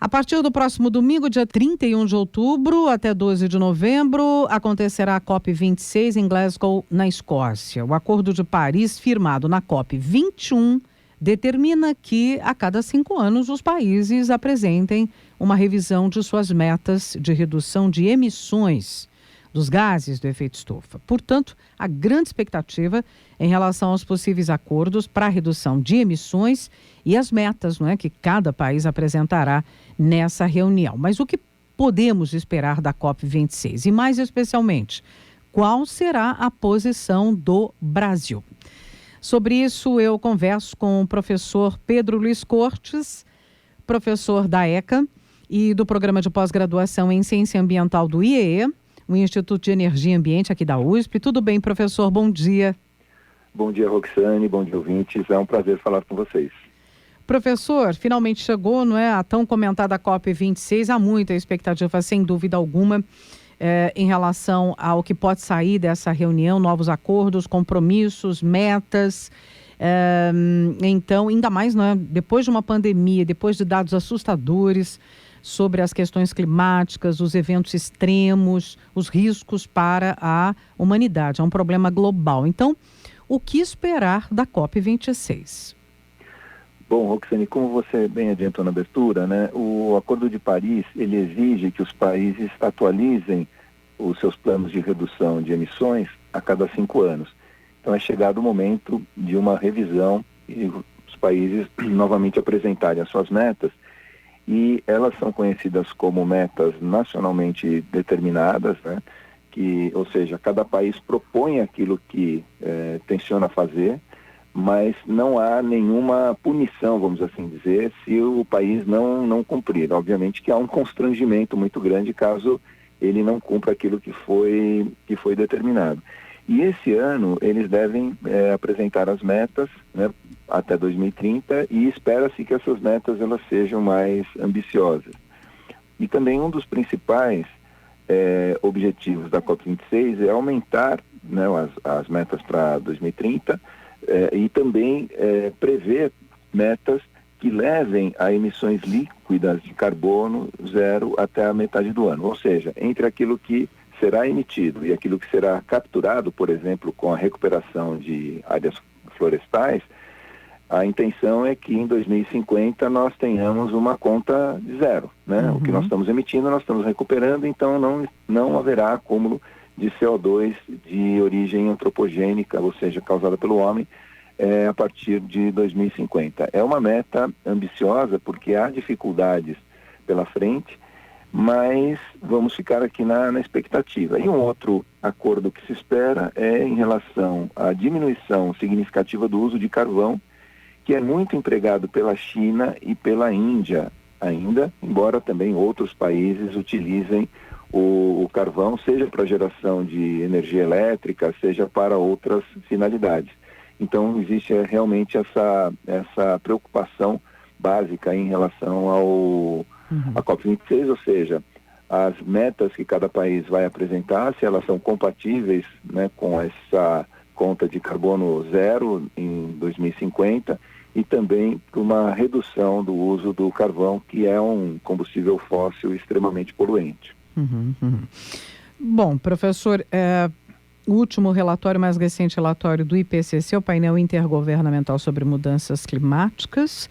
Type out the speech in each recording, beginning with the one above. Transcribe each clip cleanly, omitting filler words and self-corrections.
A partir do próximo domingo, dia 31 de outubro até 12 de novembro, acontecerá a COP26 em Glasgow, na Escócia. O Acordo de Paris, firmado na COP21, determina que a cada 5 anos os países apresentem uma revisão de suas metas de redução de emissões dos gases do efeito estufa. Portanto, a grande expectativa em relação aos possíveis acordos para a redução de emissões e as metas, que cada país apresentará nessa reunião. Mas o que podemos esperar da COP26? E mais especialmente, qual será a posição do Brasil? Sobre isso, eu converso com o professor Pedro Luiz Cortes, professor da ECA e do Programa de Pós-Graduação em Ciência Ambiental do IEE, o Instituto de Energia e Ambiente aqui da USP. Tudo bem, professor? Bom dia. Bom dia, Roxane. Bom dia, ouvintes. É um prazer falar com vocês. Professor, finalmente chegou, a tão comentada COP26. Há muita expectativa, sem dúvida alguma, em relação ao que pode sair dessa reunião, novos acordos, compromissos, metas. Então, ainda mais, depois de uma pandemia, depois de dados assustadores sobre as questões climáticas, os eventos extremos, os riscos para a humanidade. É um problema global. Então, o que esperar da COP26? Bom, Roxane, como você bem adiantou na abertura, o Acordo de Paris, ele exige que os países atualizem os seus planos de redução de emissões a cada 5 anos. Então, é chegado o momento de uma revisão e os países novamente apresentarem as suas metas, e elas são conhecidas como metas nacionalmente determinadas, ou seja, cada país propõe aquilo que tenciona fazer, mas não há nenhuma punição, vamos assim dizer, se o país não cumprir. Obviamente que há um constrangimento muito grande caso ele não cumpra aquilo que foi determinado. E esse ano eles devem apresentar as metas, até 2030, e espera-se que essas metas elas sejam mais ambiciosas. E também um dos principais objetivos da COP26 é aumentar as metas para 2030 e também prever metas que levem a emissões líquidas de carbono zero até a metade do ano. Ou seja, entre aquilo que será emitido e aquilo que será capturado, por exemplo, com a recuperação de áreas florestais, a intenção é que em 2050 nós tenhamos uma conta de zero, Uhum. O que nós estamos emitindo, nós estamos recuperando, então não haverá acúmulo de CO2 de origem antropogênica, ou seja, causada pelo homem, a partir de 2050. É uma meta ambiciosa porque há dificuldades pela frente, mas vamos ficar aqui na expectativa. E um outro acordo que se espera é em relação à diminuição significativa do uso de carvão, que é muito empregado pela China e pela Índia ainda, embora também outros países utilizem o carvão, seja para geração de energia elétrica, seja para outras finalidades. Então, existe realmente essa preocupação básica em relação à COP26, ou seja, as metas que cada país vai apresentar, se elas são compatíveis com essa conta de carbono zero em 2050, e também para uma redução do uso do carvão, que é um combustível fóssil extremamente poluente. Bom, professor, o último relatório, mais recente relatório do IPCC, o painel intergovernamental sobre mudanças climáticas,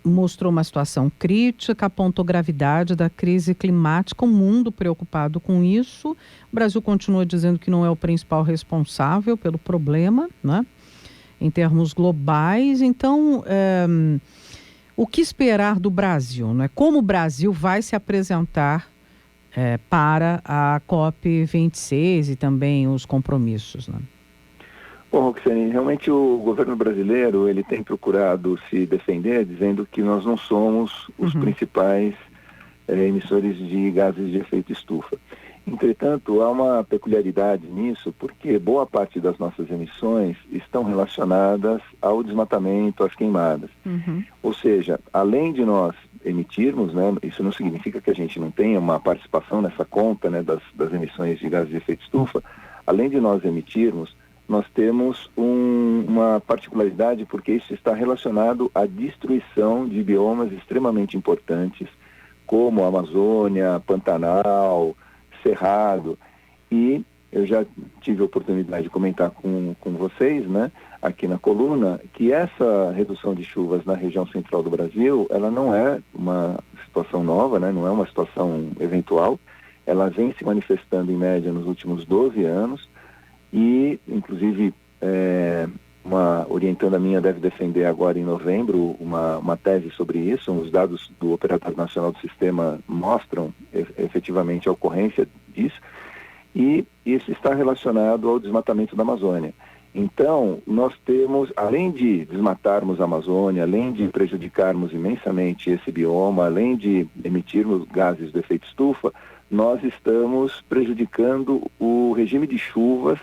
mostrou uma situação crítica, apontou gravidade da crise climática, o mundo preocupado com isso. O Brasil continua dizendo que não é o principal responsável pelo problema, em termos globais. Então, o que esperar do Brasil? Como o Brasil vai se apresentar para a COP26 e também os compromissos? Bom, Roxane, realmente o governo brasileiro ele tem procurado se defender dizendo que nós não somos os principais emissores de gases de efeito estufa. Entretanto, há uma peculiaridade nisso, porque boa parte das nossas emissões estão relacionadas ao desmatamento, às queimadas. Ou seja, além de nós emitirmos, isso não significa que a gente não tenha uma participação nessa conta das emissões de gases de efeito estufa, além de nós emitirmos, nós temos uma particularidade, porque isso está relacionado à destruição de biomas extremamente importantes, como a Amazônia, Pantanal, Cerrado. E eu já tive a oportunidade de comentar com vocês, né, aqui na coluna, que essa redução de chuvas na região central do Brasil, ela não é uma situação nova, né, não é uma situação eventual, ela vem se manifestando em média nos últimos 12 anos e, inclusive, uma orientanda minha deve defender agora em novembro uma tese sobre isso. Os dados do Operatório Nacional do Sistema mostram efetivamente a ocorrência disso, e isso está relacionado ao desmatamento da Amazônia. Então, nós temos, além de desmatarmos a Amazônia, além de prejudicarmos imensamente esse bioma, além de emitirmos gases do efeito estufa, nós estamos prejudicando o regime de chuvas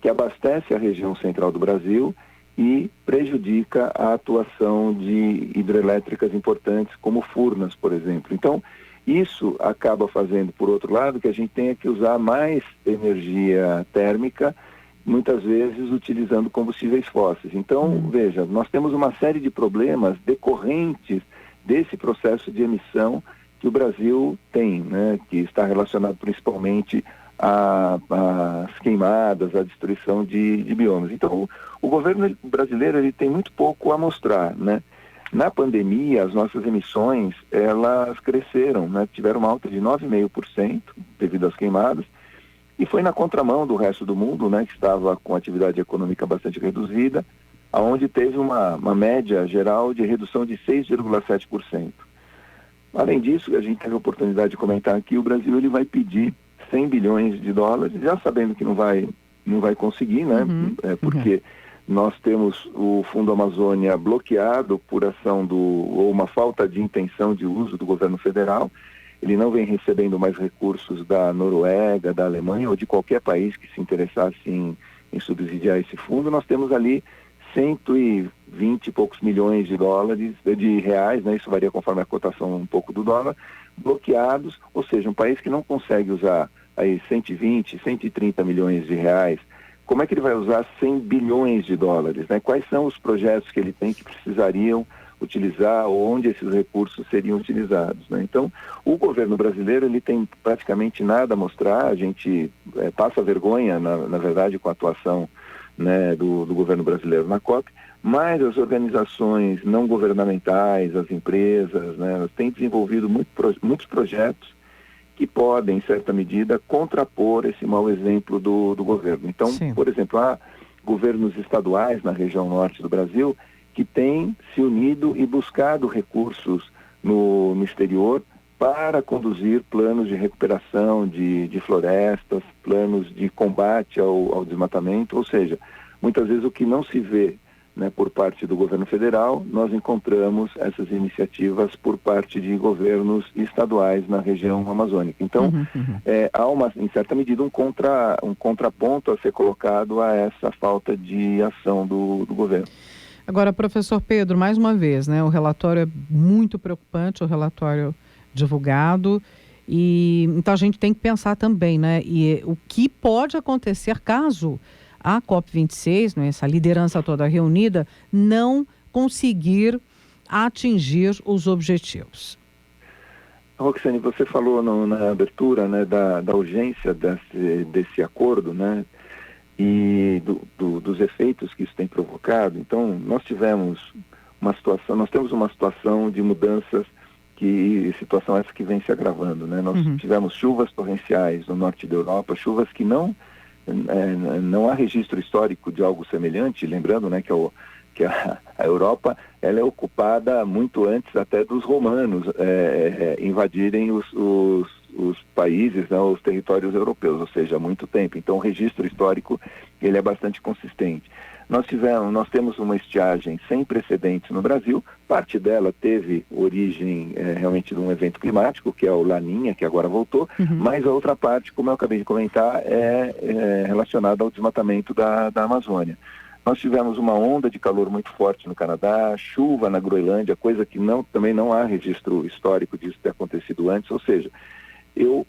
que abastece a região central do Brasil e prejudica a atuação de hidrelétricas importantes, como Furnas, por exemplo. Então, isso acaba fazendo, por outro lado, que a gente tenha que usar mais energia térmica, muitas vezes utilizando combustíveis fósseis. Então, veja, nós temos uma série de problemas decorrentes desse processo de emissão que o Brasil tem, né, que está relacionado principalmente às queimadas, à destruição de biomas. Então, o governo brasileiro ele tem muito pouco a mostrar, né? Na pandemia, as nossas emissões, elas cresceram, né? Tiveram uma alta de 9,5% devido às queimadas, e foi na contramão do resto do mundo, né, que estava com atividade econômica bastante reduzida, aonde teve uma média geral de redução de 6,7%. Além disso, a gente teve a oportunidade de comentar aqui, o Brasil ele vai pedir 100 bilhões de dólares, já sabendo que não vai conseguir, né? Porque nós temos o Fundo Amazônia bloqueado por ação ou uma falta de intenção de uso do governo federal. Ele não vem recebendo mais recursos da Noruega, da Alemanha ou de qualquer país que se interessasse em subsidiar esse fundo. Nós temos ali 120 e poucos milhões de reais, né? Isso varia conforme a cotação um pouco do dólar, bloqueados, ou seja, um país que não consegue usar aí 120, 130 milhões de reais, como é que ele vai usar 100 bilhões de dólares, né? Quais são os projetos que ele tem que precisariam utilizar ou onde esses recursos seriam utilizados, né? Então, o governo brasileiro ele tem praticamente nada a mostrar, a gente passa vergonha, na verdade, com a atuação, né, do governo brasileiro na COP, mas as organizações não governamentais, as empresas, né, elas têm desenvolvido muitos projetos que podem, em certa medida, contrapor esse mau exemplo do governo. Então, sim, por exemplo, há governos estaduais na região norte do Brasil que têm se unido e buscado recursos no exterior para conduzir planos de recuperação de florestas, planos de combate ao desmatamento, ou seja, muitas vezes o que não se vê, né, por parte do governo federal, nós encontramos essas iniciativas por parte de governos estaduais na região amazônica. Então, há em certa medida, um contraponto a ser colocado a essa falta de ação do governo. Agora, professor Pedro, mais uma vez, né, o relatório é muito preocupante, o relatório divulgado, e então a gente tem que pensar também, né, e o que pode acontecer caso a COP26, né, essa liderança toda reunida, não conseguir atingir os objetivos. Roxane, você falou na abertura, né, da urgência desse acordo, né, e dos efeitos que isso tem provocado. Então, nós temos uma situação de mudanças, situação essa que vem se agravando, né? Nós tivemos chuvas torrenciais no norte da Europa, chuvas que não há registro histórico de algo semelhante, lembrando, né, que a Europa ela é ocupada muito antes até dos romanos invadirem os países, né, os territórios europeus, ou seja, há muito tempo. Então, o registro histórico ele é bastante consistente. Nós temos uma estiagem sem precedentes no Brasil, parte dela teve origem realmente de um evento climático, que é o Laninha, que agora voltou, mas a outra parte, como eu acabei de comentar, é relacionada ao desmatamento da Amazônia. Nós tivemos uma onda de calor muito forte no Canadá, chuva na Groenlândia, coisa que também não há registro histórico disso ter acontecido antes, ou seja, eu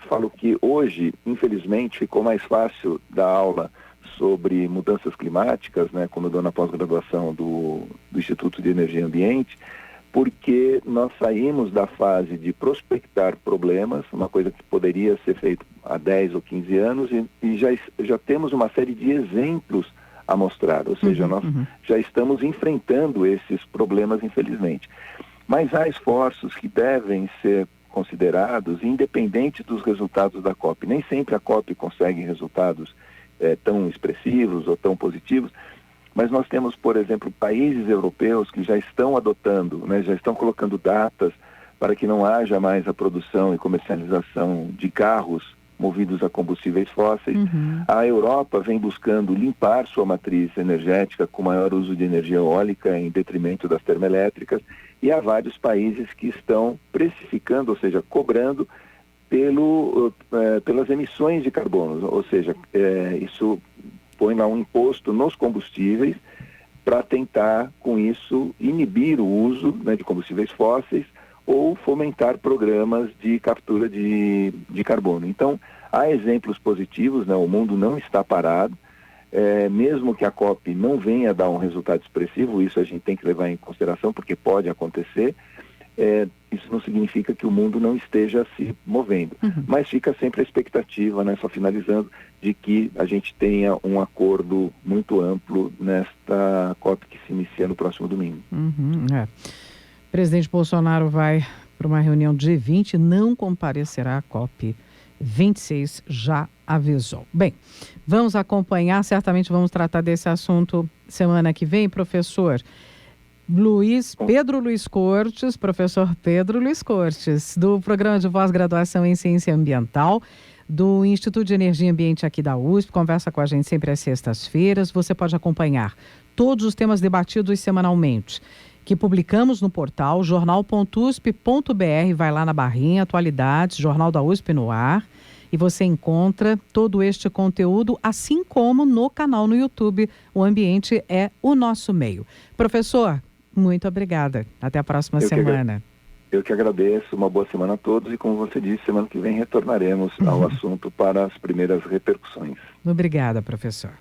falo que hoje, infelizmente, ficou mais fácil dar aula sobre mudanças climáticas, né, como eu dou na pós-graduação do Instituto de Energia e Ambiente, porque nós saímos da fase de prospectar problemas, uma coisa que poderia ser feita há 10 ou 15 anos, e já temos uma série de exemplos a mostrar, ou seja, nós já estamos enfrentando esses problemas, infelizmente. Mas há esforços que devem ser considerados, independente dos resultados da COP. Nem sempre a COP consegue resultados tão expressivos ou tão positivos, mas nós temos, por exemplo, países europeus que já estão adotando, né, já estão colocando datas para que não haja mais a produção e comercialização de carros movidos a combustíveis fósseis. A Europa vem buscando limpar sua matriz energética com maior uso de energia eólica em detrimento das termoelétricas, e há vários países que estão precificando, ou seja, cobrando pelas emissões de carbono, ou seja, isso põe lá um imposto nos combustíveis para tentar, com isso, inibir o uso, né, de combustíveis fósseis ou fomentar programas de captura de carbono. Então, há exemplos positivos, né? O mundo não está parado, mesmo que a COP não venha a dar um resultado expressivo, isso a gente tem que levar em consideração, porque pode acontecer, isso não significa que o mundo não esteja se movendo. Mas fica sempre a expectativa, né, só finalizando, de que a gente tenha um acordo muito amplo nesta COP que se inicia no próximo domingo. O presidente Bolsonaro vai para uma reunião de G20 e não comparecerá à COP 26, já avisou. Bem, vamos acompanhar, certamente vamos tratar desse assunto semana que vem, professor. Pedro Luiz Cortes, professor Pedro Luiz Cortes, do Programa de Pós-Graduação em Ciência Ambiental, do Instituto de Energia e Ambiente aqui da USP, conversa com a gente sempre às sextas-feiras. Você pode acompanhar todos os temas debatidos semanalmente, que publicamos no portal jornal.usp.br, vai lá na barrinha, atualidades, Jornal da USP no ar, e você encontra todo este conteúdo, assim como no canal no YouTube, O Ambiente é o Nosso Meio. Professor, muito obrigada. Até a próxima semana. Eu que agradeço, uma boa semana a todos, e como você disse, semana que vem retornaremos ao assunto para as primeiras repercussões. Obrigada, professor.